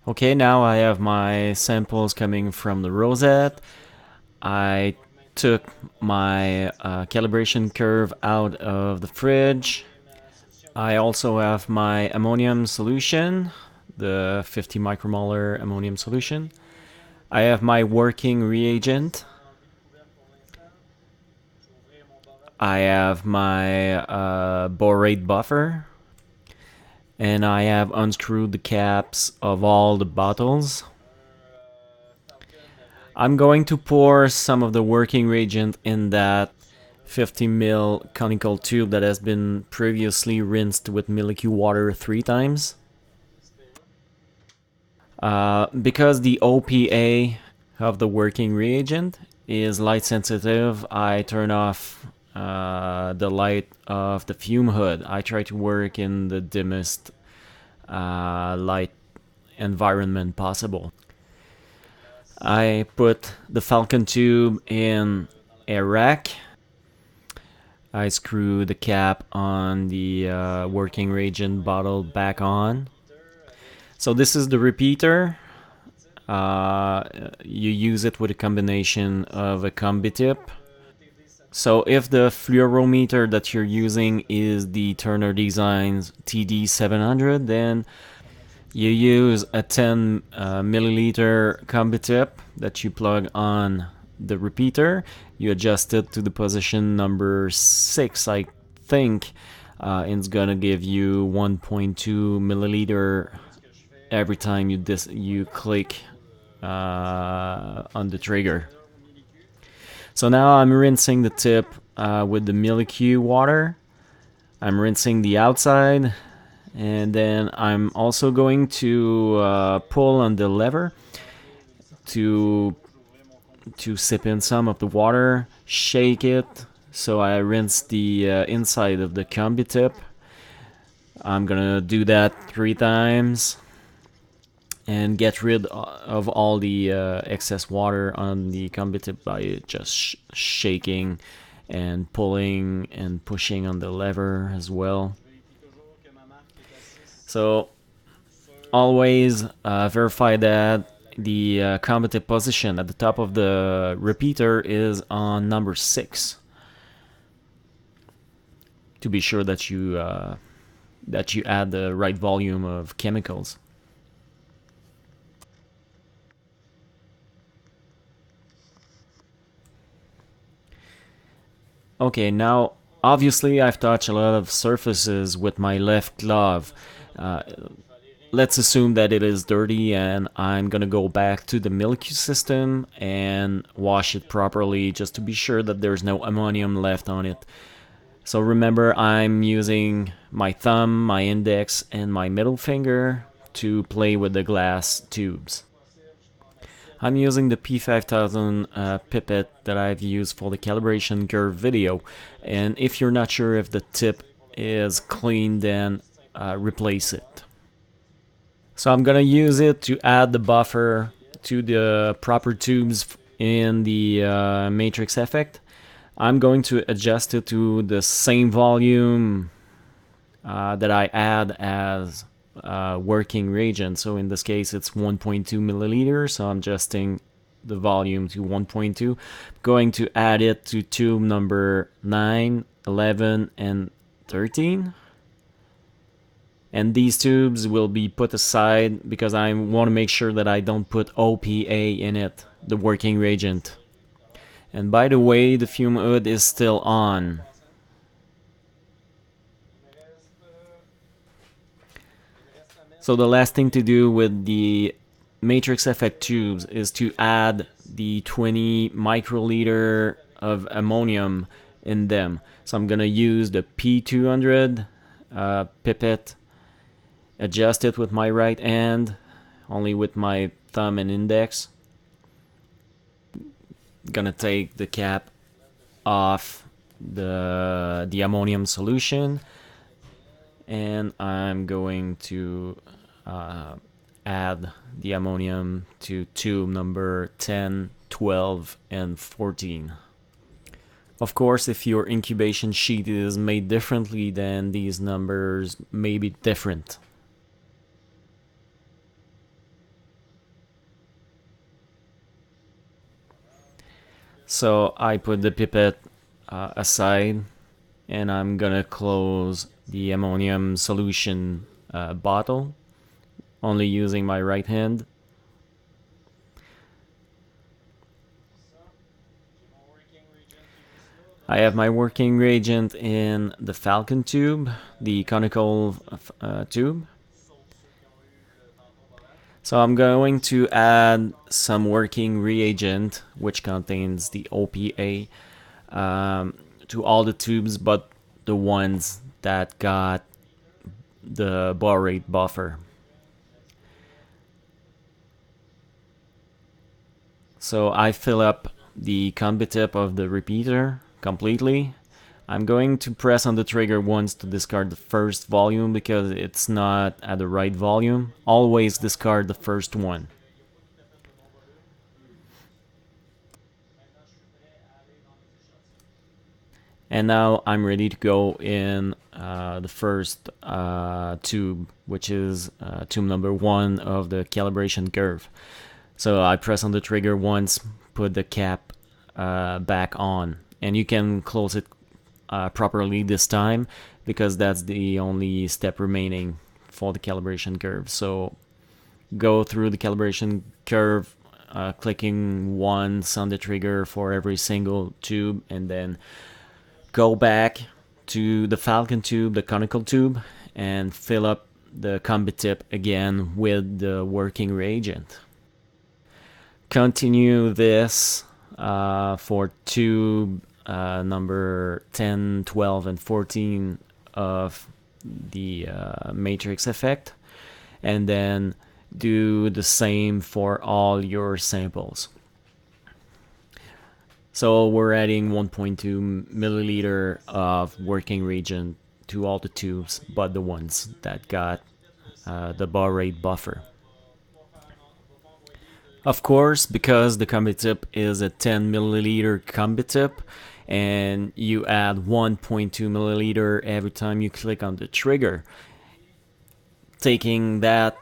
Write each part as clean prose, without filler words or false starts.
Okay, now I have my samples coming from the rosette. I took my calibration curve out of the fridge. I also have my ammonium solution, the 50 micromolar ammonium solution. I have my working reagent. I have my borate buffer. And I have unscrewed the caps of all the bottles. I'm going to pour some of the working reagent in that 50 ml conical tube that has been previously rinsed with milky water 3 times. Because the OPA of the working reagent is light sensitive, I turn off the light of the fume hood. I try to work in the dimmest light environment possible. I put the Falcon tube in a rack. I screw the cap on the working reagent bottle back on. So this is the repeater. You use it with a combination of a combi tip. So if the fluorometer that you're using is the Turner Designs TD700, then you use a 10 milliliter combi tip that you plug on the repeater. You adjust it to the position number 6, I think. It's gonna give you 1.2 milliliter every time you click on the trigger. So now I'm rinsing the tip with the milky water. I'm rinsing the outside, and then I'm also going to pull on the lever to sip in some of the water, shake it. So I rinse the inside of the combi tip. I'm gonna do that 3 times and get rid of all the excess water on the combi tip by just shaking and pulling and pushing on the lever as well. So always verify that the combi tip position at the top of the repeater is on number 6 to be sure that you add the right volume of chemicals. Okay, now obviously I've touched a lot of surfaces with my left glove. Let's assume that it is dirty, and I'm gonna go back to the milky system and wash it properly just to be sure that there's no ammonium left on it. So remember, I'm using my thumb, my index, and my middle finger to play with the glass tubes. I'm using the P5000 pipette that I've used for the calibration curve video, and if you're not sure if the tip is clean, then replace it. So I'm gonna use it to add the buffer to the proper tubes in the matrix effect. I'm going to adjust it to the same volume that I add as working reagent. So in this case it's 1.2 milliliters, so I'm adjusting the volume to 1.2. Going to add it to tube number 9, 11, and 13. And these tubes will be put aside because I want to make sure that I don't put OPA in it, the working reagent. And by the way, the fume hood is still on. So the last thing to do with the matrix effect tubes is to add the 20 microliter of ammonium in them. So I'm gonna use the P200 pipette, adjust it with my right hand, only with my thumb and index. Gonna take the cap off the ammonium solution, and I'm going to add the ammonium to tube number 10, 12, and 14. Of course, if your incubation sheet is made differently, then these numbers may be different. So I put the pipette aside, and I'm gonna close the ammonium solution bottle, only using my right hand. I have my working reagent in the Falcon tube, the conical tube. So I'm going to add some working reagent, which contains the OPA, to all the tubes but the ones that got the borate buffer. So I fill up the combi tip of the repeater completely. I'm going to press on the trigger once to discard the first volume because it's not at the right volume. Always discard the first one. And now I'm ready to go in the first tube, which is tube number 1 of the calibration curve. So I press on the trigger once, put the cap back on, and you can close it properly this time because that's the only step remaining for the calibration curve. So go through the calibration curve, clicking once on the trigger for every single tube, and then go back to the Falcon tube, the conical tube, and fill up the combi tip again with the working reagent. Continue this for tube number 10, 12, and 14 of the matrix effect, and then do the same for all your samples. So we're adding 1.2 milliliter of working reagent to all the tubes but the ones that got the borate buffer. Of course, because the combi tip is a 10 milliliter combi tip and you add 1.2 milliliter every time you click on the trigger, taking that,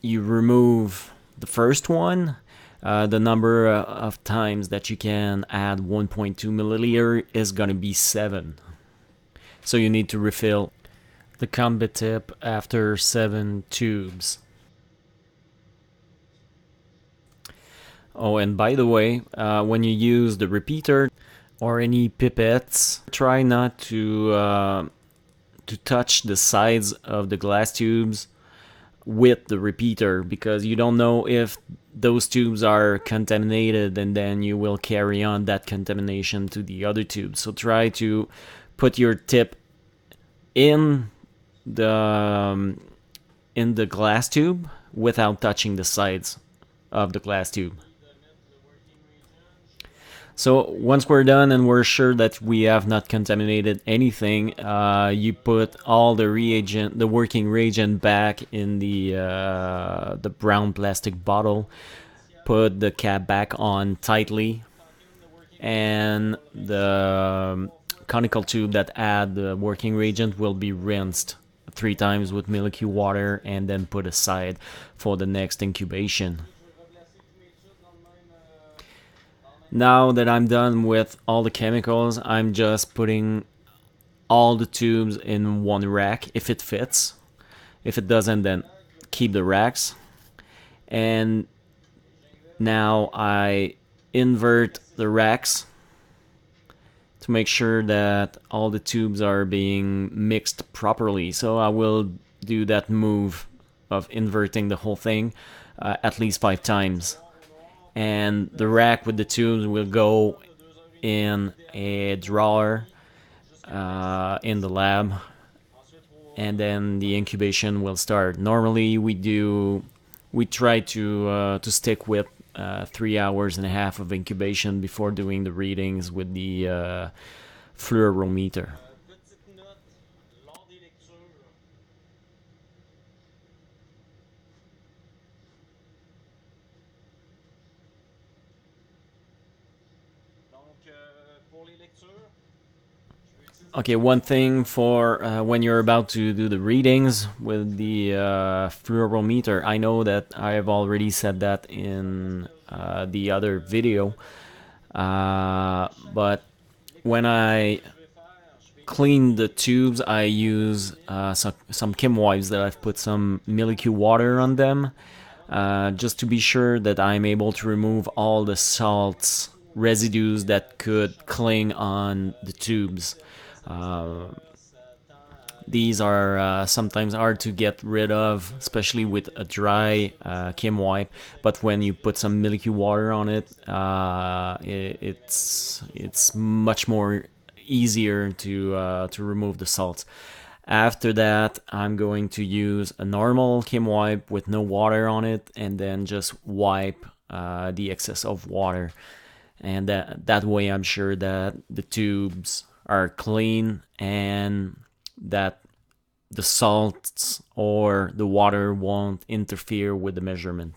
you remove the first one, the number of times that you can add 1.2 milliliter is gonna be 7. So you need to refill the combi tip after 7 tubes. Oh, and by the way, when you use the repeater or any pipettes, try not to touch the sides of the glass tubes with the repeater because you don't know if those tubes are contaminated and then you will carry on that contamination to the other tubes. So try to put your tip in the glass tube without touching the sides of the glass tube. So once we're done and we're sure that we have not contaminated anything, you put all the reagent, the working reagent, back in the brown plastic bottle. Put the cap back on tightly, and the conical tube that had the working reagent will be rinsed 3 times with milky water and then put aside for the next incubation. Now that I'm done with all the chemicals, I'm just putting all the tubes in one rack if it fits. If it doesn't, then keep the racks. And now I invert the racks to make sure that all the tubes are being mixed properly. So I will do that move of inverting the whole thing at least 5 times. And the rack with the tubes will go in a drawer in the lab, and then the incubation will start. Normally we try to stick with 3 hours and a half of incubation before doing the readings with the fluorometer. Okay, one thing for when you're about to do the readings with the fluorometer, I know that I have already said that in the other video, But when I clean the tubes, I use some Kim wipes that I've put some milky water on them, just to be sure that I'm able to remove all the salts residues that could cling on the tubes. Uh, these are sometimes hard to get rid of, especially with a dry Kim wipe. But when you put some milky water on it, it's much more easier to remove the salts. After that, I'm going to use a normal Kim wipe with no water on it, and then just wipe the excess of water. And that way, I'm sure that the tubes are clean and that the salts or the water won't interfere with the measurement.